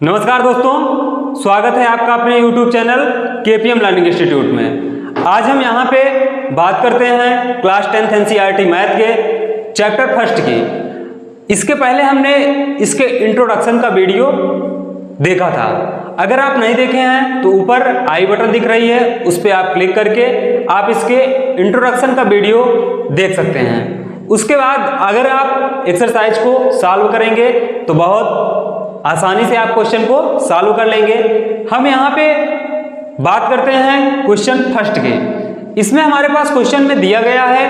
नमस्कार दोस्तों, स्वागत है आपका अपने YouTube channel KPM learning institute में। आज हम यहाँ पे बात करते हैं क्लास 10th NCERT मैथ के चैप्टर फर्स्ट की। इसके पहले हमने इसके इंट्रोडक्शन का वीडियो देखा था। अगर आप नहीं देखे हैं तो ऊपर आई बटन दिख रही है, उस पर आप क्लिक करके आप इसके इंट्रोडक्शन का वीडियो देख सकते हैं। उसके बाद अगर आप एक्सरसाइज को सॉल्व करेंगे तो बहुत आसानी से आप क्वेश्चन को सॉल्व कर लेंगे। हम यहाँ पे बात करते हैं क्वेश्चन फर्स्ट के। इसमें हमारे पास क्वेश्चन में दिया गया है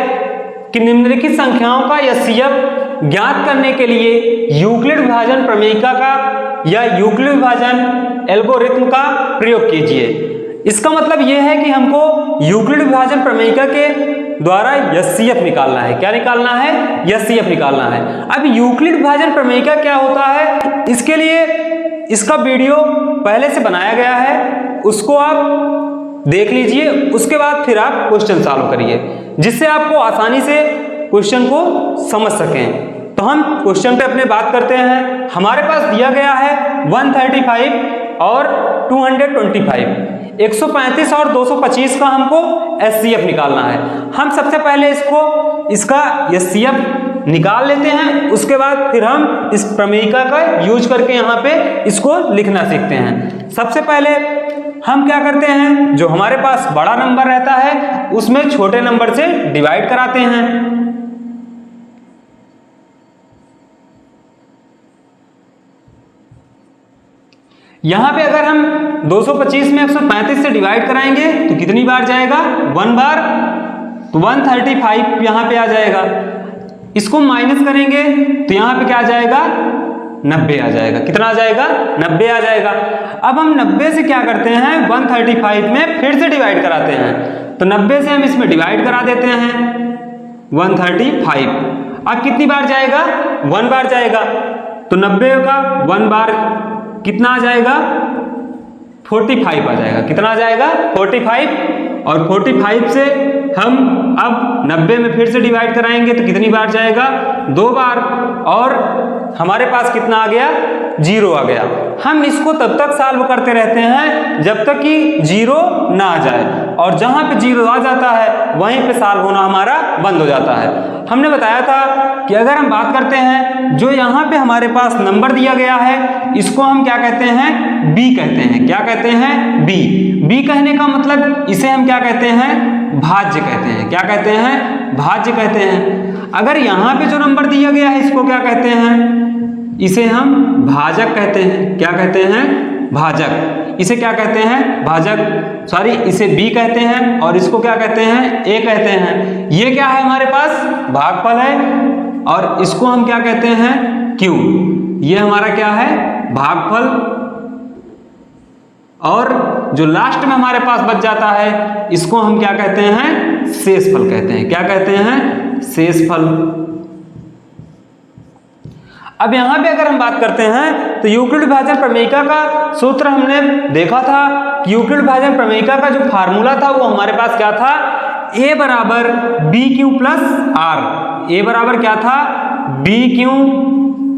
कि निम्नलिखित संख्याओं का एचसीएफ ज्ञात करने के लिए यूक्लिड विभाजन प्रमेयिका का या यूक्लिड विभाजन एल्गोरिथम का प्रयोग कीजिए। इसका मतलब यह है कि हमको यूक्लिड विभाजन प्रमेयिका के द्वारा एचसीएफ निकालना है। क्या निकालना है? एचसीएफ निकालना है। अब यूक्लिड विभाजन प्रमेयिका क्या होता है, इसके लिए इसका वीडियो पहले से बनाया गया है, उसको आप देख लीजिए। उसके बाद फिर आप क्वेश्चन सॉल्व करिए, जिससे आपको आसानी से क्वेश्चन को समझ सकें। तो हम क्वेश्चन पे अपने बात करते हैं। हमारे पास दिया गया है 135 और 225, 135 और 225 का हमको एचसीएफ निकालना है। हम सबसे पहले इसका एचसीएफ निकाल लेते हैं, उसके बाद फिर हम इस प्रमेयिका का यूज करके यहाँ पे इसको लिखना सीखते हैं। सबसे पहले हम क्या करते हैं, जो हमारे पास बड़ा नंबर रहता है उसमें छोटे नंबर से डिवाइड कराते हैं। यहां पे अगर हम 225 में 135 से डिवाइड कराएंगे तो कितनी बार जाएगा? 1 बार। तो 135 यहां पे आ जाएगा। इसको माइनस करेंगे तो यहां पे क्या आ जाएगा? 90 आ जाएगा। कितना आ जाएगा? 90 आ जाएगा। अब हम 90 से क्या करते हैं, 135 में फिर से डिवाइड कराते हैं। तो 90 से हम इसमें डिवाइड करा देते हैं 135। अब कितनी बार जाएगा? 1 बार जाएगा। तो 90 का 1 बार कितना आ जाएगा? 45 आ जाएगा। कितना आ जाएगा? 45। और 45 से हम अब 90 में फिर से डिवाइड कराएंगे तो कितनी बार जाएगा? 2 बार। और हमारे पास कितना आ गया? 0 आ गया। हम इसको तब तक सॉल्व करते रहते हैं जब तक कि 0 ना आ जाए, और जहां पे 0 आ जाता है वहीं पे सॉल्व होना हमारा बंद हो जाता है। हमने बताया था कि अगर हम बात करते हैं, जो यहाँ पे हमारे पास नंबर दिया गया है इसको हम क्या कहते हैं? बी कहते हैं। क्या कहते हैं? बी। बी कहने का मतलब इसे हम क्या कहते हैं? भाज्य कहते हैं। क्या कहते हैं? भाज्य कहते हैं। अगर यहाँ पे जो नंबर दिया गया है इसको क्या कहते हैं? इसे हम भाजक कहते हैं। क्या कहते हैं? भाजक। इसे क्या कहते हैं? भाजक। सॉरी, इसे बी कहते हैं और इसको क्या कहते हैं? ए कहते हैं। ये क्या है हमारे पास? भागफल है। और इसको हम क्या कहते हैं? क्यू। ये हमारा क्या है? भागफल। और जो लास्ट में हमारे पास बच जाता है इसको हम क्या कहते हैं? शेषफल कहते हैं। क्या कहते हैं? शेषफल। अब यहां पे अगर हम बात करते हैं तो यूक्लिड विभाजन प्रमेयिका का सूत्र हमने देखा था कि यूक्लिड विभाजन प्रमेयिका का जो फार्मूला था वो हमारे पास क्या था? a बराबर B Q plus R. A बराबर क्या था? बी क्यू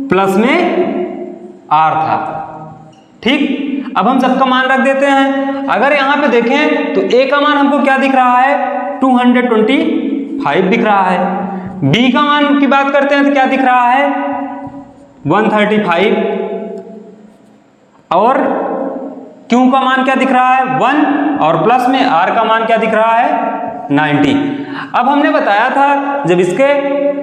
प्लस में आर था। ठीक। अब हम सबका मान रख देते हैं। अगर यहां पे देखें तो a का मान हमको क्या दिख रहा है? 225 दिख रहा है। b का मान की बात करते हैं तो क्या दिख रहा है? 135। और q का मान क्या दिख रहा है? 1। और प्लस में r का मान क्या दिख रहा है? 90। अब हमने बताया था, जब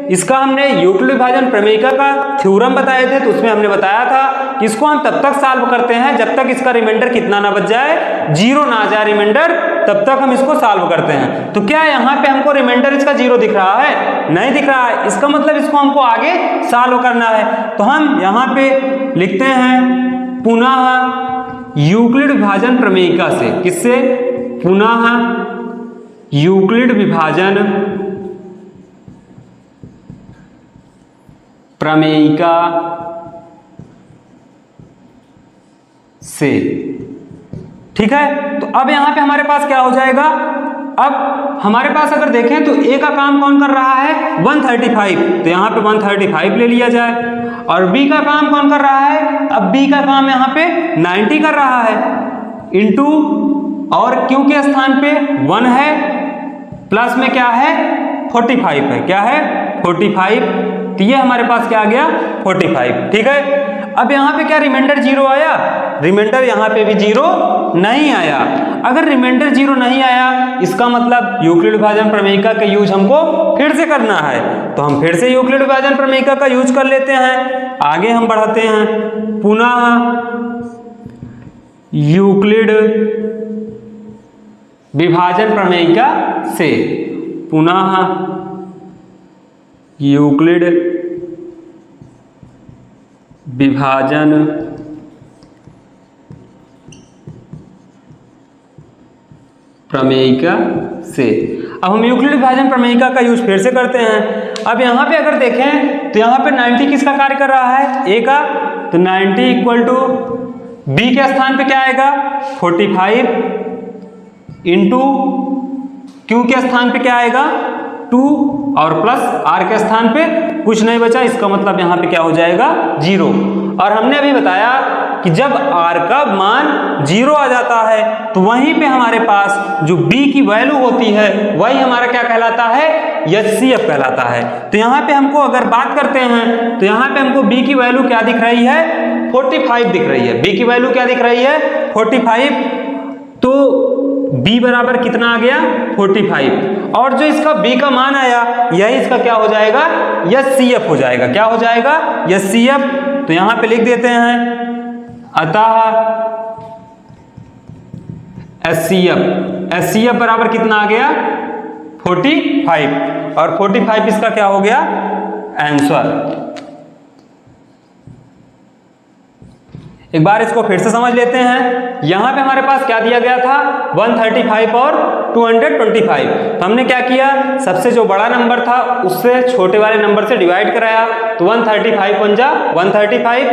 इसका हमने यूक्लिड विभाजन प्रमेयिका का थ्योरम बताए थे तो उसमें हमने बताया था कि इसको हम तब तक सॉल्व करते हैं जब तक इसका रिमाइंडर कितना ना बच जाए? 0 ना आ जाए रिमाइंडर, तब तक हम इसको सॉल्व करते हैं। तो क्या यहाँ पे हमको रिमाइंडर इसका 0 दिख रहा है? नहीं दिख रहा है। इसका मतलब इसको हमको आगे सॉल्व करना है। तो हम यहाँ पे लिखते हैं पुनः यूक्लिड विभाजन प्रमेयिका से। किससे? पुनः यूक्लिड विभाजन प्रमेयिका से। ठीक है। तो अब यहां पे हमारे पास क्या हो जाएगा? अब हमारे पास अगर देखें तो ए का काम कौन कर रहा है 135, तो यहाँ पे 135 ले लिया जाए। और बी का काम कौन कर रहा है, अब बी का काम यहाँ पे 90 कर रहा है, इंटू और क्यू के स्थान पे 1 है, प्लस में क्या है 45 है, क्या है 45, तो ये हमारे पास क्या आ गया 45, ठीक है। अब यहाँ पे क्या रिमाइंडर 0 आया, रिमाइंडर यहाँ पे भी 0 नहीं आया। अगर रिमाइंडर 0 नहीं आया इसका मतलब यूक्लिड विभाजन प्रमेयिका का यूज हमको फिर से करना है, तो हम फिर से यूक्लिड विभाजन प्रमेयिका का यूज कर लेते हैं। आगे हम बढ़ाते हैं, पुनः यूक्लिड विभाजन प्रमेयिका से, पुनः यूक्लिड विभाजन प्रमेयिका से। अब हम यूक्लिड विभाजन प्रमेयिका का यूज फिर से करते हैं। अब यहाँ पे अगर देखें तो यहाँ पे 90 किसका कार्य कर रहा है, ए का, तो 90 इक्वल टू बी के स्थान पे क्या आएगा 45 इंटू क्यू के स्थान पे क्या आएगा 2 और प्लस आर के स्थान पे कुछ नहीं बचा, इसका मतलब यहाँ पे क्या हो जाएगा 0। और हमने अभी बताया कि जब r का मान 0 आ जाता है तो वहीं पे हमारे पास जो b की वैल्यू होती है वही हमारा क्या कहलाता है, HCF कहलाता है। तो यहाँ पे हमको अगर बात करते हैं तो यहाँ पे हमको b की वैल्यू क्या दिख रही है 45 दिख रही है, b की वैल्यू क्या दिख रही है 45, तो b बराबर कितना आ गया 45, और जो इसका b का मान आया यही इसका क्या हो जाएगा HCF हो जाएगा, क्या हो जाएगा HCF। तो यहाँ पे लिख देते हैं अतः HCF बराबर कितना आ गया 45, और 45 इसका क्या हो गया आंसर। एक बार इसको फिर से समझ लेते हैं। यहां पे हमारे पास क्या दिया गया था 135 और 225, तो हमने क्या किया, सबसे जो बड़ा नंबर था उससे छोटे वाले नंबर से डिवाइड कराया, तो 135 × 135,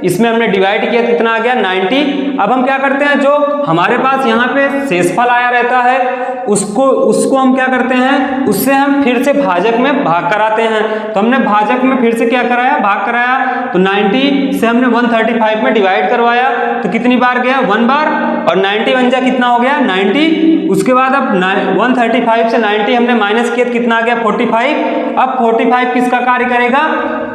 इसमें हमने डिवाइड किया, कितना आ गया 90। अब हम क्या करते हैं, जो हमारे पास यहाँ पे शेषफल आया रहता है उसको हम क्या करते हैं, उससे हम फिर से भाजक में भाग कराते हैं। तो हमने भाजक में फिर से क्या कराया, भाग कराया, तो 90 से हमने 135 में डिवाइड करवाया, तो कितनी बार गया 1 बार, और 90 बन जा कितना हो गया 90। उसके बाद अब 135 से 90 हमने माइनस किया, कितना आ गया 45। अब 45 किसका कार्य करेगा,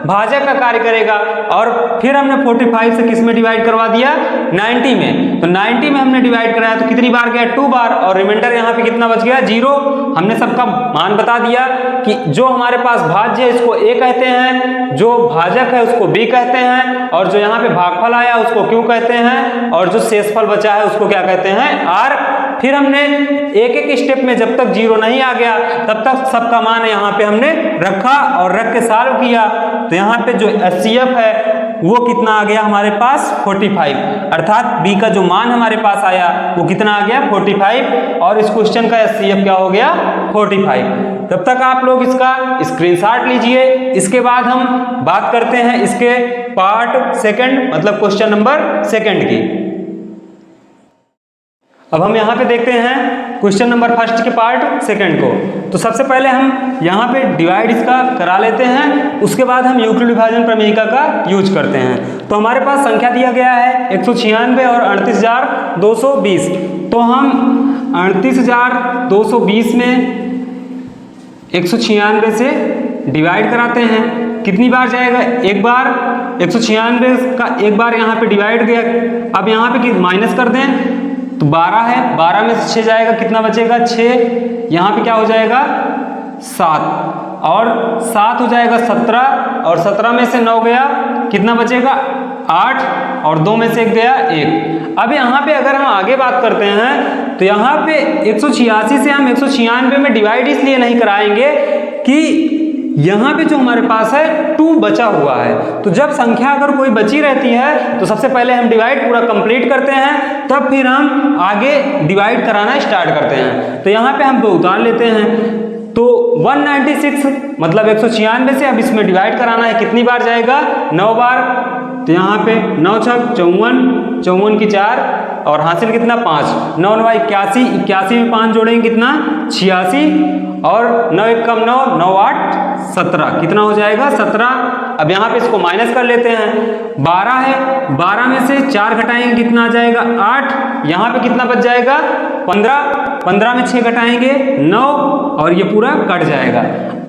भाजक का कार्य करेगा, और फिर हमने 45 से किस में डिवाइड करवा दिया 90 में, तो 90 में हमने डिवाइड कराया, तो कितनी बार गया 2 बार, और रिमाइंडर यहाँ पे कितना बच गया 0। हमने सबका मान बता दिया कि जो हमारे पास भाज्य है इसको a कहते हैं, जो भाजक है उसको b कहते हैं, और जो यहाँ पे भागफल आया उसको q कहते हैं, और जो शेषफल बचा है उसको क्या कहते हैं r। फिर हमने एक एक स्टेप में जब तक 0 नहीं आ गया तब तक सबका मान यहाँ पे हमने रखा और रख के सॉल्व किया, तो यहाँ पे जो HCF है वो कितना आ गया हमारे पास 45, अर्थात b का जो मान हमारे पास आया वो कितना आ गया 45, और इस क्वेश्चन का HCF क्या हो गया 45। तब तक आप लोग इसका स्क्रीनशॉट लीजिए। इसके बाद हम बात करते हैं इसके पार्ट सेकंड, मतलब क्वेश्चन नंबर 2 की। अब हम यहाँ पे देखते हैं क्वेश्चन नंबर 1 के पार्ट 2 को। तो सबसे पहले हम यहाँ पे डिवाइड इसका करा लेते हैं, उसके बाद हम यूक्लिड विभाजन प्रमेयिका का यूज करते हैं। तो हमारे पास संख्या दिया गया है 196 और 38,220, तो हम 38,220 में 196 से डिवाइड कराते हैं, कितनी बार जाएगा एक बार, 196 का एक बार यहाँ पे डिवाइड गया। अब यहाँ पे माइनस कर दें तो 12 है, 12 में से 6 जाएगा, कितना बचेगा 6, यहाँ पे क्या हो जाएगा 7, और 7 हो जाएगा 17, और 17 में से 9 गया, कितना बचेगा 8, और 2 में से 1 गया 1। अब यहाँ पे अगर हम आगे बात करते हैं तो यहाँ पे 186 से हम 196 में डिवाइड इसलिए नहीं कराएंगे कि यहाँ पे जो हमारे पास है 2 बचा हुआ है, तो जब संख्या अगर कोई बची रहती है तो सबसे पहले हम डिवाइड पूरा कंप्लीट करते हैं, तब फिर हम आगे डिवाइड कराना स्टार्ट करते हैं। तो यहाँ पे हम 2 उतार लेते हैं, तो 196 मतलब 196 से अब इसमें डिवाइड कराना है, कितनी बार जाएगा? 9 बार। तो यहाँ पे 9 छक 54, 54 की 4 और हासिल कितना? 5। 9 9 81, 81 में 5 जोड़ेंगे कितना? 86 और 9 1 कम 9, 9 8 17, कितना हो जाएगा? 17। अब यहाँ पे इसको माइनस कर लेते हैं, 12 है, 12 में से 4 घटाएंगे कितना आ जाएगा? 8। यहाँ पे कितना बच जाएगा? 15, 15 में 6 घटाएंगे 9 और ये पूरा कट जाएगा।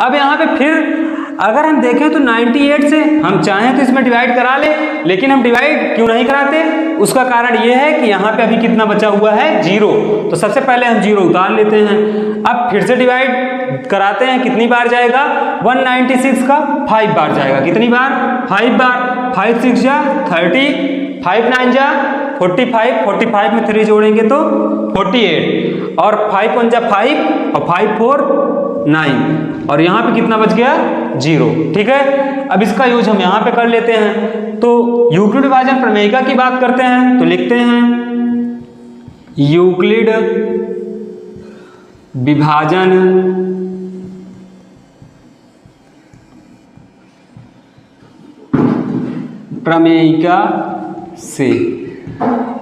अब यहाँ पे फिर अगर हम देखें तो 98 से हम चाहें तो इसमें डिवाइड करा ले, लेकिन हम डिवाइड क्यों नहीं कराते? उसका कारण ये है कि यहाँ पे अभी कितना बचा हुआ है? 0। तो सबसे पहले हम 0 उतार लेते हैं। अब फिर से डिवाइड कराते हैं, कितनी बार जाएगा? 196 का 5 बार जाएगा। कितनी बार? 5 बार। 5 6 जा 30, 5 9 जा 45, 45 में 3 जोड़ेंगे तो 48 और 5 1 जा 5 और 5 4 9 और यहाँ पे कितना बच गया? 0। ठीक है, अब इसका यूज हम यहाँ पे कर लेते हैं। तो यूक्लिड विभाजन प्रमेयिका की बात करते हैं तो लिखते हैं यूक्लिड विभाजन प्रमेयिका से,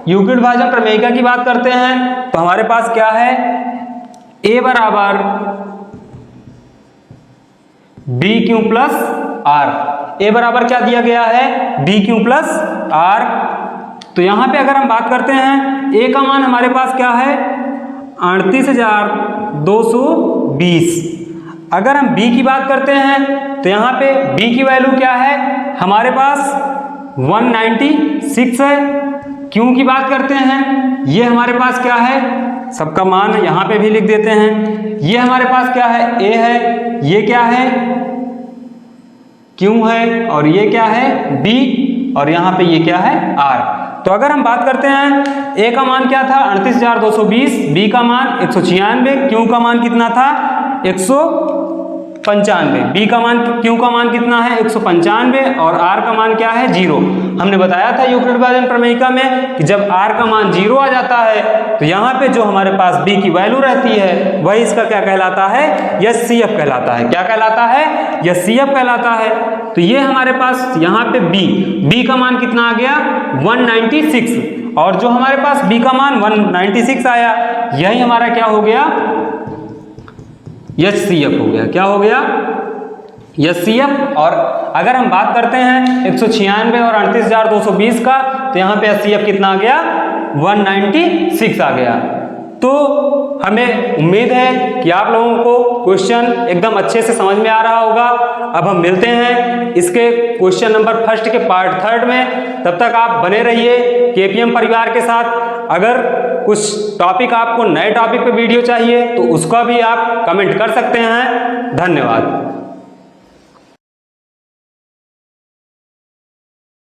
यूक्लिड विभाजन प्रमेयिका की बात करते हैं तो हमारे पास क्या है? a बराबर B Q plus R. A बराबर क्या दिया गया है? B Q plus R. तो यहां पे अगर हम बात करते हैं ए का मान हमारे पास क्या है? 38,220। अगर हम बी की बात करते हैं तो यहाँ पे बी की वैल्यू क्या है? हमारे पास 196 है। क्यों की बात करते हैं, ये हमारे पास क्या है? सबका मान यहाँ पे भी लिख देते हैं। ये हमारे पास क्या है? ए है। ये क्या है? क्यू है। और ये क्या है? बी। और यहाँ पे ये क्या है? आर। तो अगर हम बात करते हैं ए का मान क्या था? 38,220, बी का मान 196, क्यू का मान कितना था? 195। बी का मान, क्यू का मान कितना है? 195 और आर का मान क्या है? 0। हमने बताया था यूक्लिड विभाजन प्रमेयिका में कि जब आर का मान 0 आ जाता है तो यहाँ पे जो हमारे पास बी की वैल्यू रहती है वही इसका क्या कहलाता है? एचसीएफ कहलाता है। क्या कहलाता है? एचसीएफ कहलाता है। तो ये हमारे पास यहाँ पे बी का मान कितना आ गया? 196 और जो हमारे पास बी का मान 196 आया यही हमारा क्या हो गया? एचसीएफ हो गया। क्या हो गया? एचसीएफ। और अगर हम बात करते हैं 196 और 38,220 का तो यहाँ पे एचसीएफ कितना आ गया? 196 आ गया। तो हमें उम्मीद है कि आप लोगों को क्वेश्चन एकदम अच्छे से समझ में आ रहा होगा। अब हम मिलते हैं इसके क्वेश्चन नंबर फर्स्ट के पार्ट 3 में। तब तक आप बने रहिए केपीएम परिवार के साथ। अगर कुछ टॉपिक आपको नए टॉपिक पे वीडियो चाहिए तो उसका भी आप कमेंट कर सकते हैं। धन्यवाद।